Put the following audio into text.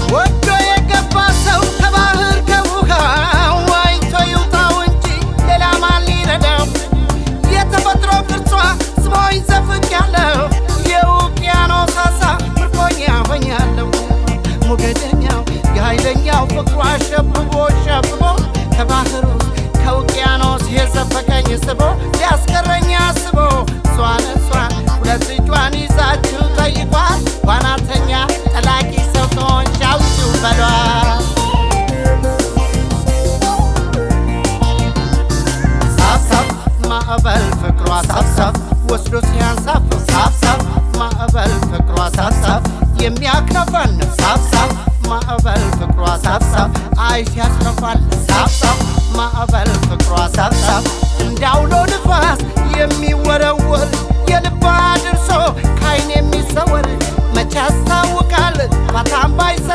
ወዶ የገባ ሰው ከባህር ከውሃው ዋኝቶ ይውጣው እንጂ ሌላ ማን ሊረዳው? የተፈጥሮ ቅርጿ ስቦኝ ዘፍቄያለሁ የውቅያኖስ አሳ ምርኮኛ ሆኛለሁ። ሞገደኛው የኃይለኛው ፍቅሯ ሸብቦ ሸብቦ ከባህሩ ከውቅያኖስ የዘፈቀኝ ስቦ ሊያስቀረኝ አስቦ እሷን ሁለት እጇን ይዛችሁ ጠይቋት ዋናተኛ ጠላቂ ሰው ከሆንሽ አውጪው በሏት። ሳብሳብ ማዕበል ፍቅሯ ሳብሳብ ወስዶ ሲያንሳፍ ሳብሳብ ማዕበል ፍቅሯ ሳብሳብ የሚያከፋን ሳብሳብ ማዕበል ፍቅሯ ሳብሳብ አይ ሲያስከፋል ሳብሳብ ማዕበል ፍቅሯ ሳብሳብ እንዳውሎ ንፋስ የሚወረወር የልባ ድርሶ ካይን የሚሰወር መቻ ያስታውቃል ባታም ባይሰ